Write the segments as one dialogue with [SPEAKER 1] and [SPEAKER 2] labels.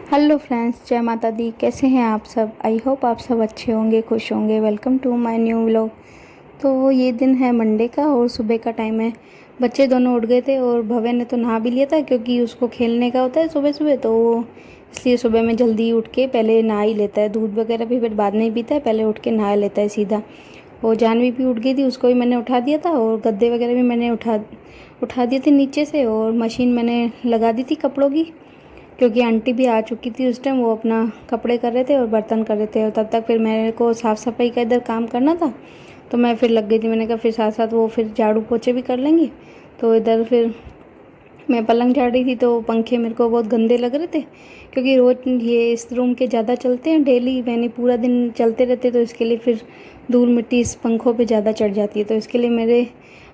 [SPEAKER 1] Hello friends, जय माता दी। कैसे हैं आप सब? आई होप आप सब अच्छे होंगे, खुश होंगे। Welcome to my new vlog. तो ये दिन है मंडे का और सुबह का टाइम है। बच्चे दोनों उठ गए थे और भव्य ने तो नहा भी लिया था क्योंकि उसको खेलने का होता है सुबह सुबह, तो वो इसलिए सुबह में जल्दी उठ के पहले नहा ही लेता है। दूध वगैरह भी फिर बाद में ही पीता है, पहले उठ के नहा लेता है सीधा। और जानवी भी उठ गई थी, उसको भी मैंने उठा दिया था और गद्दे वगैरह भी मैंने उठा दिए थे नीचे से, और मशीन मैंने लगा दी थी कपड़ों की क्योंकि आंटी भी आ चुकी थी उस टाइम। वो अपना कपड़े कर रहे थे और बर्तन कर रहे थे, और तब तक फिर मेरे को साफ़ सफाई का इधर काम करना था, तो मैं फिर लग गई थी। मैंने कहा फिर साथ साथ वो फिर झाड़ू पोछे भी कर लेंगे। तो इधर फिर मैं पलंग झाड़ रही थी तो पंखे मेरे को बहुत गंदे लग रहे थे क्योंकि रोज़ ये इस रूम के ज़्यादा चलते हैं, डेली मैंने पूरा दिन चलते रहते, तो इसके लिए फिर धूल मिट्टी इस पंखों पे ज़्यादा चढ़ जाती है। तो इसके लिए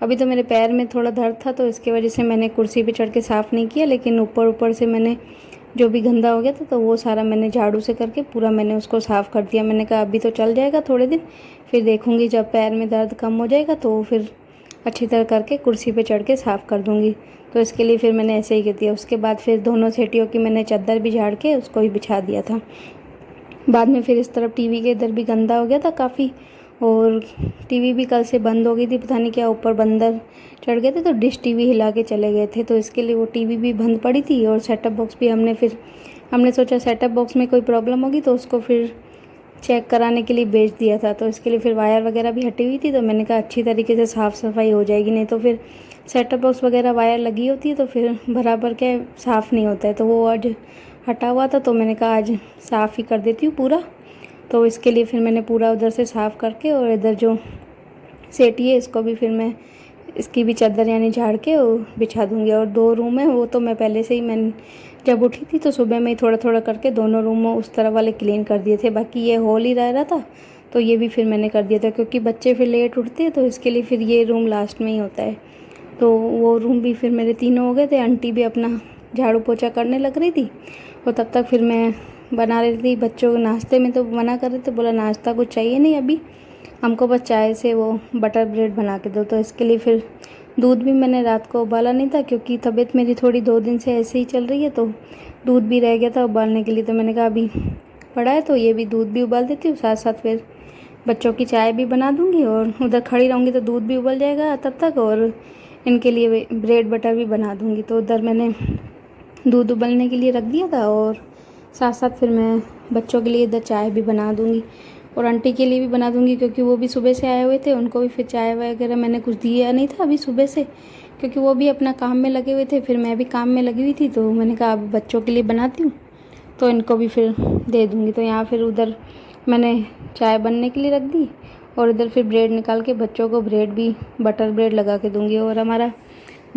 [SPEAKER 1] अभी तो मेरे पैर में थोड़ा दर्द था, तो इसकी वजह से मैंने कुर्सी पे चढ़ के साफ़ नहीं किया, लेकिन ऊपर ऊपर से मैंने जो भी गंदा हो गया था तो वो सारा मैंने झाड़ू से करके पूरा मैंने उसको साफ़ कर दिया। मैंने कहा अभी तो चल जाएगा थोड़े दिन, फिर देखूँगी जब पैर में दर्द कम हो जाएगा तो फिर अच्छी तरह करके कुर्सी पे चढ़ के साफ़ कर दूँगी। तो इसके लिए फिर मैंने ऐसे ही कर दिया। उसके बाद फिर दोनों सेटियों की मैंने चादर भी झाड़ के उसको ही बिछा दिया था। बाद में फिर इस तरफ टीवी के इधर भी गंदा हो गया था काफ़ी, और टीवी भी कल से बंद हो गई थी, पता नहीं क्या ऊपर बंदर चढ़ गए थे तो डिश टीवी हिला के चले गए थे, तो इसके लिए वो टीवी भी बंद पड़ी थी। और सेटअप बॉक्स भी हमने सोचा सेटअप बॉक्स में कोई प्रॉब्लम होगी तो उसको फिर चेक कराने के लिए भेज दिया था। तो इसके लिए फिर वायर वगैरह भी हटी हुई थी, तो मैंने कहा अच्छी तरीके से साफ़ सफाई हो जाएगी, नहीं तो फिर सेटअप बॉक्स वगैरह वायर लगी होती है तो फिर बराबर के साफ़ नहीं होता है। तो वो आज हटा हुआ था तो मैंने कहा आज साफ़ ही कर देती हूँ पूरा। तो इसके लिए फिर मैंने पूरा उधर से साफ़ करके, और इधर जो सेटी है इसको भी फिर मैं इसकी भी चादर यानी झाड़ के बिछा दूँगी। और 2 रूम है वो तो मैं पहले से ही मैंने जब उठी थी तो सुबह में ही थोड़ा थोड़ा करके दोनों रूमों उस तरफ वाले क्लीन कर दिए थे। बाकी ये हॉल ही रह रहा था तो ये भी फिर मैंने कर दिया था क्योंकि बच्चे फिर लेट उठते हैं, तो इसके लिए फिर ये रूम लास्ट में ही होता है। तो वो रूम भी फिर मेरे तीनों हो गए थे। आंटी भी अपना झाड़ू पोछा करने लग रही थी, और तब तक फिर मैं बना रही थी बच्चों को नाश्ते में। तो मना कर रहे थे, बोला नाश्ता कुछ चाहिए नहीं अभी, हमको बस चाय से वो बटर ब्रेड बना के दो। तो इसके लिए फिर दूध भी मैंने रात को उबाला नहीं था क्योंकि तबीयत मेरी थोड़ी 2 दिन से ऐसे ही चल रही है, तो दूध भी रह गया था उबालने के लिए। तो मैंने कहा अभी पड़ा है तो ये भी दूध भी उबाल देती हूँ, साथ साथ फिर बच्चों की चाय भी बना दूँगी, और उधर खड़ी रहूँगी तो दूध भी उबल जाएगा तब तक, और इनके लिए ब्रेड बटर भी बना दूँगी। तो उधर मैंने दूध उबलने के लिए रख दिया था, और साथ साथ फिर मैं बच्चों के लिए इधर चाय भी बना दूँगी, और आंटी के लिए भी बना दूँगी क्योंकि वो भी सुबह से आए हुए थे। उनको भी फिर चाय वगैरह मैंने कुछ दिया नहीं था अभी सुबह से क्योंकि वो भी अपना काम में लगे हुए थे, फिर मैं भी काम में लगी हुई थी। तो मैंने कहा अब बच्चों के लिए बनाती हूँ तो इनको भी फिर दे दूँगी। तो यहाँ फिर उधर मैंने चाय बनने के लिए रख दी, और इधर फिर ब्रेड निकाल के बच्चों को ब्रेड भी बटर ब्रेड लगा के दूँगी। और हमारा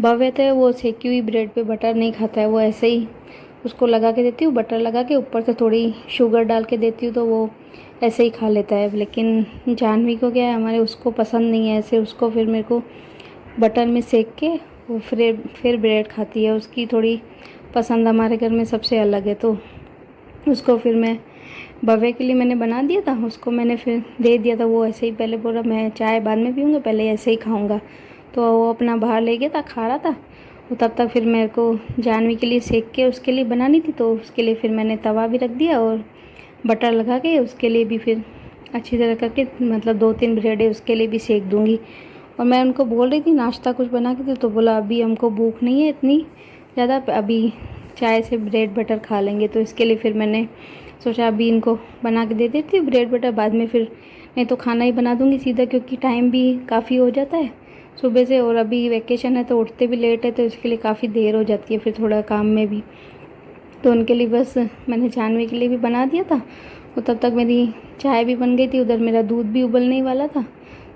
[SPEAKER 1] भव्य है वो सेकी हुई ब्रेड पे बटर नहीं खाता है, वो ऐसे ही उसको लगा के देती हूँ, बटर लगा के ऊपर से थोड़ी शुगर डाल के देती हूँ तो वो ऐसे ही खा लेता है। लेकिन जानवी को क्या है, हमारे उसको पसंद नहीं है ऐसे, उसको फिर मेरे को बटर में सेक के वो फिर ब्रेड खाती है। उसकी थोड़ी पसंद हमारे घर में सबसे अलग है, तो उसको फिर मैं भव्य के लिए मैंने बना दिया था, उसको मैंने फिर दे दिया था। वो ऐसे ही पहले बोला मैं चाय बाद में पीऊँगा, पहले ऐसे ही खाऊँगा, तो वो अपना बाहर ले गया था, खा रहा था। तो तब तक फिर मेरे को जानवी के लिए सेक के उसके लिए बनानी थी, तो उसके लिए फिर मैंने तवा भी रख दिया और बटर लगा के उसके लिए भी फिर अच्छी तरह करके मतलब 2-3 ब्रेडें उसके लिए भी सेक दूँगी। और मैं उनको बोल रही थी नाश्ता कुछ बना के दो, तो बोला अभी हमको भूख नहीं है इतनी ज़्यादा, अभी चाय से ब्रेड बटर खा लेंगे। तो इसके लिए फिर मैंने सोचा अभी इनको बना के दे देती हूँ ब्रेड बटर, बाद में फिर नहीं तो खाना ही बना दूँगी सीधा, क्योंकि टाइम भी काफ़ी हो जाता है सुबह से, और अभी वैकेशन है तो उठते भी लेट है, तो इसके लिए काफ़ी देर हो जाती है फिर थोड़ा काम में भी। तो उनके लिए बस मैंने जानवी के लिए भी बना दिया था, और तब तक मेरी चाय भी बन गई थी, उधर मेरा दूध भी उबलने ही वाला था।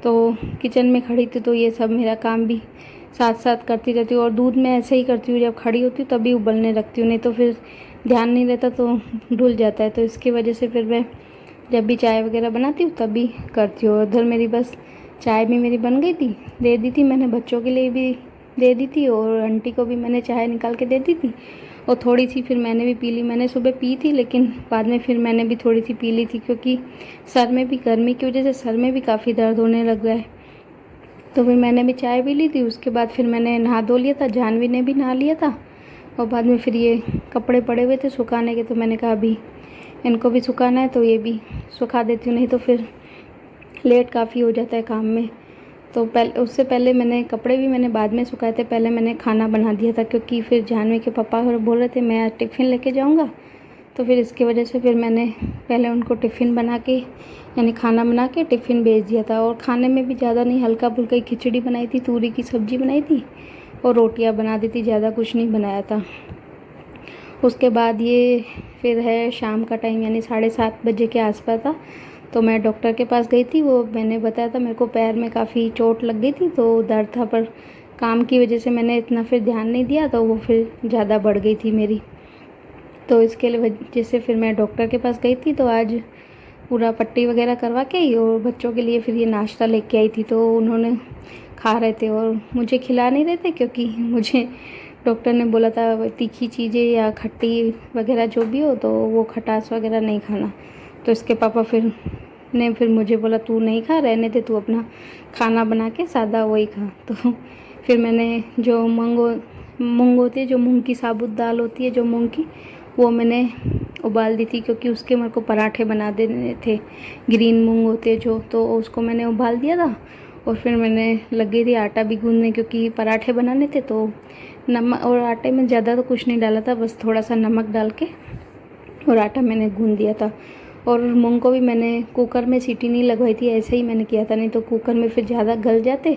[SPEAKER 1] तो किचन में खड़ी थी तो ये सब मेरा काम भी साथ साथ करती रहती हूँ। और दूध मैं ऐसे ही करती हूँ, जब खड़ी होती हूँ तभी उबलने रखती हूँ, नहीं तो फिर ध्यान नहीं रहता तो धुल जाता है। तो इसकी वजह से फिर मैं जब भी चाय वगैरह बनाती हूँ तभी करती हूँ। उधर मेरी बस चाय भी मेरी बन गई थी, दे दी थी मैंने, बच्चों के लिए भी दे दी थी, और आंटी को भी मैंने चाय निकाल के दे दी थी, और थोड़ी सी फिर मैंने भी पी ली। मैंने सुबह पी थी लेकिन बाद में फिर मैंने भी थोड़ी सी पी ली थी क्योंकि सर में भी गर्मी की वजह से सर में भी काफ़ी दर्द होने लग गया है। तो फिर मैंने भी चाय पी ली थी। उसके बाद फिर मैंने नहा धो लिया था, जानवी ने भी नहा लिया था, और बाद में फिर ये कपड़े पड़े हुए थे सुखाने के, तो मैंने कहा अभी इनको भी सुखाना है तो ये भी सुखा देती हूँ, नहीं तो फिर लेट काफ़ी हो जाता है काम में। तो उससे पहले मैंने कपड़े भी मैंने बाद में सुखाए थे, पहले मैंने खाना बना दिया था क्योंकि फिर जानवी के पापा बोल रहे थे मैं आज टिफ़िन लेके जाऊँगा, तो फिर इसकी वजह से फिर मैंने पहले उनको टिफ़िन बना के यानी खाना बना के टिफ़िन भेज दिया था। और खाने में भी ज़्यादा नहीं, हल्का फुल्का ही खिचड़ी बनाई थी, तूरी की सब्ज़ी बनाई थी और रोटियां बना दी थी, ज़्यादा कुछ नहीं बनाया था। उसके बाद ये फिर है शाम का टाइम यानी 7:30 बजे के आसपास था, तो मैं डॉक्टर के पास गई थी। वो मैंने बताया था मेरे को पैर में काफ़ी चोट लग गई थी तो दर्द था, पर काम की वजह से मैंने इतना फिर ध्यान नहीं दिया तो वो फिर ज़्यादा बढ़ गई थी मेरी, तो इसके लिए वजह से फिर मैं डॉक्टर के पास गई थी। तो आज पूरा पट्टी वगैरह करवा के और बच्चों के लिए फिर ये नाश्ता लेके आई थी, तो उन्होंने खा रहे थे और मुझे खिला नहीं रहे थे क्योंकि मुझे डॉक्टर ने बोला था तीखी चीज़ें या खट्टी वगैरह जो भी हो तो वो खटास वगैरह नहीं खाना। तो इसके पापा फिर मुझे बोला तू नहीं खा, रहने दे, तू अपना खाना बना के सादा वही खा। तो फिर मैंने जो मूंग होती है, जो मूंग की साबुत दाल होती है, जो मूंग की, वो मैंने उबाल दी थी क्योंकि उसके मेरे को पराठे बना देने थे। ग्रीन मूंग होते हैं जो, तो उसको मैंने उबाल दिया था और फिर मैंने लग गई थी आटा भी गूंदने क्योंकि पराठे बनाने थे। तो नमक और आटे में ज़्यादा तो कुछ नहीं डाला था, बस थोड़ा सा नमक डाल के और आटा मैंने गूंद दिया था। और मूंग को भी मैंने कुकर में सीटी नहीं लगवाई थी, ऐसे ही मैंने किया था, नहीं तो कुकर में फिर ज़्यादा गल जाते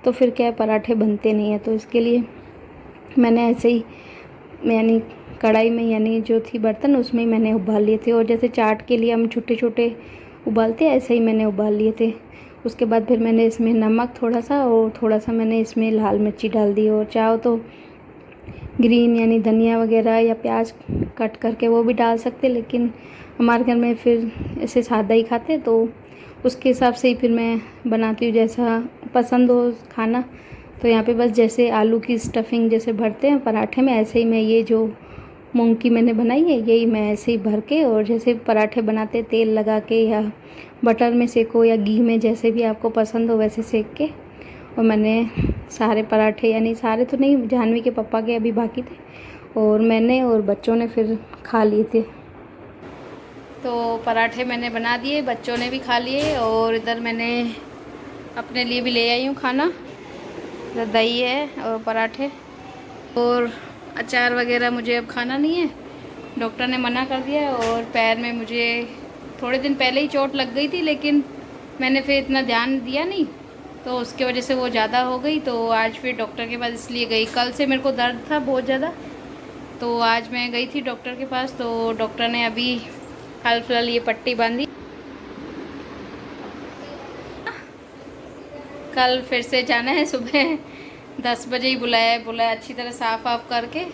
[SPEAKER 1] तो फिर क्या है पराठे बनते नहीं हैं। तो इसके लिए मैंने ऐसे ही यानी कढ़ाई में यानी जो थी बर्तन उसमें ही मैंने उबाल लिए थे, और जैसे चाट के लिए हम छोटे छोटे उबालते हैं ऐसे ही मैंने उबाल लिए थे। उसके बाद फिर मैंने इसमें नमक थोड़ा सा और थोड़ा सा मैंने इसमें लाल मिर्ची डाल दी, और चाहो तो ग्रीन यानी धनिया वगैरह या प्याज कट करके वो भी डाल सकते, लेकिन हमारे घर में फिर ऐसे सादा ही खाते तो उसके हिसाब से ही फिर मैं बनाती हूँ जैसा पसंद हो खाना। तो यहाँ पे बस जैसे आलू की स्टफिंग जैसे भरते हैं पराठे में, ऐसे ही मैं ये जो मूंग की मैंने बनाई है यही मैं ऐसे ही भर के, और जैसे पराठे बनाते तेल लगा के या बटर में सेको या घी में, जैसे भी आपको पसंद हो वैसे सेक के, और मैंने सारे पराठे यानी सारे तो नहीं, जानवी के पापा के अभी बाकी थे और मैंने और बच्चों ने फिर खा लिए थे। तो पराठे मैंने बना दिए, बच्चों ने भी खा लिए, और इधर मैंने अपने लिए भी ले आई हूँ खाना। इधर दही है और पराठे और अचार वगैरह मुझे अब खाना नहीं है, डॉक्टर ने मना कर दिया। और पैर में मुझे थोड़े दिन पहले ही चोट लग गई थी, लेकिन मैंने फिर इतना ध्यान दिया नहीं तो उसकी वजह से वो ज़्यादा हो गई। तो आज फिर डॉक्टर के पास इसलिए गई, कल से मेरे को दर्द था बहुत ज़्यादा, तो आज मैं गई थी डॉक्टर के पास। तो डॉक्टर ने अभी हाल फिलहाल ये पट्टी बांधी, कल फिर से जाना है, सुबह 10 बजे ही बुलाया है, बोला अच्छी तरह साफ़ वाफ करके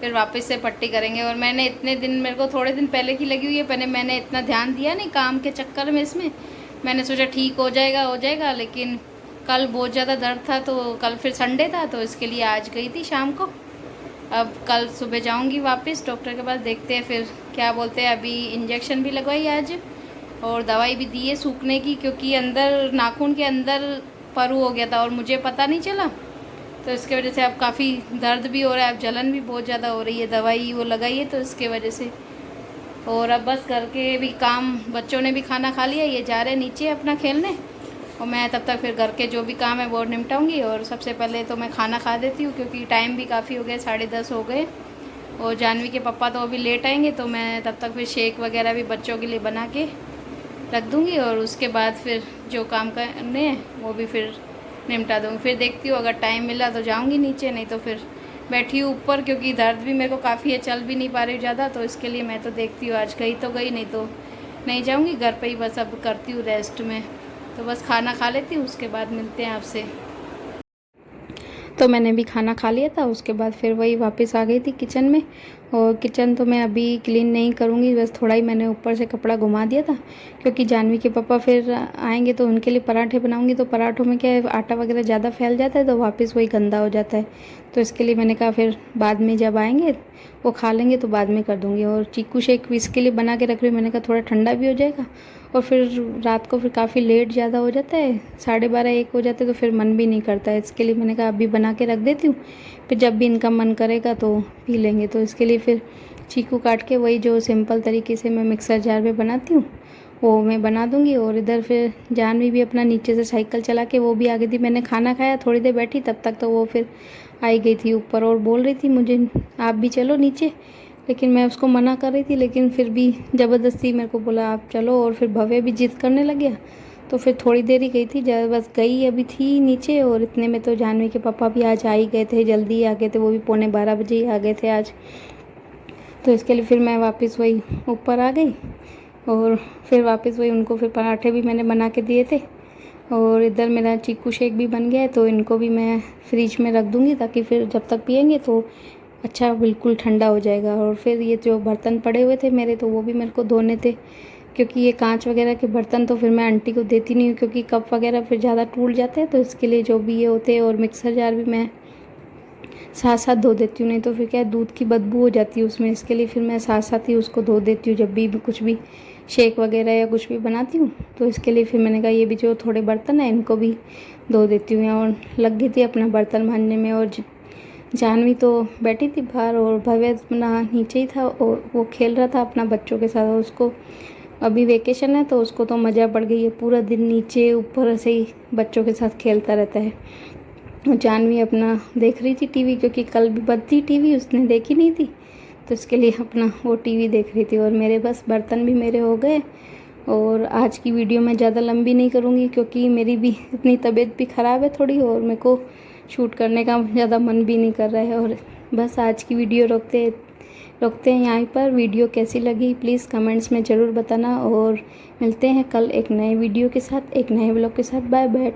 [SPEAKER 1] फिर वापस से पट्टी करेंगे। और मैंने इतने दिन, मेरे को थोड़े दिन पहले की लगी हुई है, पहले मैंने इतना ध्यान दिया नहीं काम के चक्कर में, इसमें मैंने सोचा ठीक हो जाएगा, लेकिन कल बहुत ज़्यादा दर्द था तो कल फिर संडे था तो इसके लिए आज गई थी शाम को। अब कल सुबह जाऊंगी वापस डॉक्टर के पास, देखते हैं फिर क्या बोलते हैं। अभी इंजेक्शन भी लगवाई आज और दवाई भी दी है सूखने की, क्योंकि अंदर नाखून के अंदर परू हो गया था और मुझे पता नहीं चला, तो इसके वजह से अब काफ़ी दर्द भी हो रहा है, अब जलन भी बहुत ज़्यादा हो रही है, दवाई वो लगाई है तो इसके वजह से। और अब बस घर के भी काम, बच्चों ने भी खाना खा लिया, ये जा रहे नीचे अपना खेलने, और मैं तब तक फिर घर के जो भी काम है वो निपटाऊंगी। और सबसे पहले तो मैं खाना खा देती हूँ क्योंकि टाइम भी काफ़ी हो गया, 10:30 हो गए, और जानवी के पापा तो अभी लेट आएंगे, तो मैं तब तक फिर शेक वगैरह भी बच्चों के लिए बना के रख दूँगी, और उसके बाद फिर जो काम करने हैं वो भी फिर निपटा दूँगी। फिर देखती हूँ अगर टाइम मिला तो जाऊँगी नीचे, नहीं तो फिर बैठी हूँ ऊपर, क्योंकि दर्द भी मेरे को काफ़ी है, चल भी नहीं पा रही ज़्यादा, तो इसके लिए मैं तो देखती हूँ आज गई तो गई, नहीं तो नहीं जाऊँगी घर पे ही, बस अब करती हूँ रेस्ट में। तो बस खाना खा लेती हूँ, उसके बाद मिलते हैं आपसे। तो मैंने भी खाना खा लिया था, उसके बाद फिर वही वापस आ गई थी किचन में। और किचन तो मैं अभी क्लीन नहीं करूँगी, बस थोड़ा ही मैंने ऊपर से कपड़ा घुमा दिया था, क्योंकि जानवी के पापा फिर आएंगे तो उनके लिए पराठे बनाऊँगी, तो पराठों में क्या है आटा वगैरह ज़्यादा फैल जाता है तो वापस वही गंदा हो जाता है, तो इसके लिए मैंने कहा फिर बाद में जब आएँगे वो खा लेंगे तो बाद में कर दूँगी। और चीकू शेक भी इसके लिए बना के रख रही हूँ, मैंने कहा थोड़ा ठंडा भी हो जाएगा, और फिर रात को फिर काफ़ी लेट ज़्यादा हो जाता है, 12:30 1 हो जाते तो फिर मन भी नहीं करता है, इसके लिए मैंने कहा अभी बना के रख देती हूँ, फिर जब भी इनका मन करेगा तो पी लेंगे। तो इसके लिए फिर चीकू काट के वही जो सिंपल तरीके से मैं मिक्सर जार में बनाती हूँ वो मैं बना दूँगी। और इधर फिर जानवी भी अपना नीचे से साइकिल चला के वो भी आ गई थी। मैंने खाना खाया, थोड़ी देर बैठी, तब तक तो वो फिर आई गई थी ऊपर और बोल रही थी मुझे आप भी चलो नीचे। लेकिन मैं उसको मना कर रही थी, लेकिन फिर भी ज़बरदस्ती मेरे को बोला आप चलो। और फिर भव्य भी जिद करने लग गया, तो फिर थोड़ी देर ही गई थी, बस गई अभी थी नीचे। और इतने में तो जानवी के पापा भी आज आ ही गए थे, जल्दी ही आ गए थे, वो भी 11:45 बजे ही आ गए थे आज। तो इसके लिए फिर मैं वापस वही ऊपर आ गई और फिर वापस वही उनको फिर पराठे भी मैंने बना के दिए थे। और इधर मेरा चीकू शेक भी बन गया है, तो इनको भी मैं फ्रिज में रख दूँगी ताकि फिर जब तक पियेंगे तो अच्छा बिल्कुल ठंडा हो जाएगा। और फिर ये जो बर्तन पड़े हुए थे मेरे, तो वो भी मेरे को धोने थे, क्योंकि ये कांच वगैरह के बर्तन तो फिर मैं आंटी को देती नहीं हूँ, क्योंकि कप वगैरह फिर ज़्यादा टूट जाते हैं। तो इसके लिए जो भी ये होते हैं, और मिक्सर जार भी मैं साथ साथ धो देती हूँ, नहीं तो फिर क्या है दूध की बदबू हो जाती है उसमें। इसके लिए फिर मैं साथ साथ ही उसको धो देती हूँ जब भी कुछ भी शेक वगैरह या कुछ भी बनाती हूँ। तो इसके लिए फिर मैंने कहा ये भी जो थोड़े बर्तन हैं इनको भी धो देती हूँ। और लग गई थी अपना बर्तन मांजने में। और जानवी तो बैठी थी बाहर और भव्य अपना नीचे ही था और वो खेल रहा था अपना बच्चों के साथ। उसको अभी वेकेशन है तो उसको तो मज़ा पड़ गई है, पूरा दिन नीचे ऊपर ऐसे ही बच्चों के साथ खेलता रहता है। और जानवी अपना देख रही थी टीवी, क्योंकि कल भी बंद थी टीवी, उसने देखी नहीं थी, तो इसके लिए अपना वो टीवी देख रही थी। और मेरे बस बर्तन भी मेरे हो गए। और आज की वीडियो मैं ज़्यादा लंबी नहीं करूँगी, क्योंकि मेरी भी इतनी तबीयत भी ख़राब है थोड़ी, और मेरे को शूट करने का ज़्यादा मन भी नहीं कर रहा है। और बस आज की वीडियो रोकते हैं यहाँ पर। वीडियो कैसी लगी प्लीज़ कमेंट्स में ज़रूर बताना, और मिलते हैं कल एक नए वीडियो के साथ, एक नए व्लॉग के साथ। Bye bye.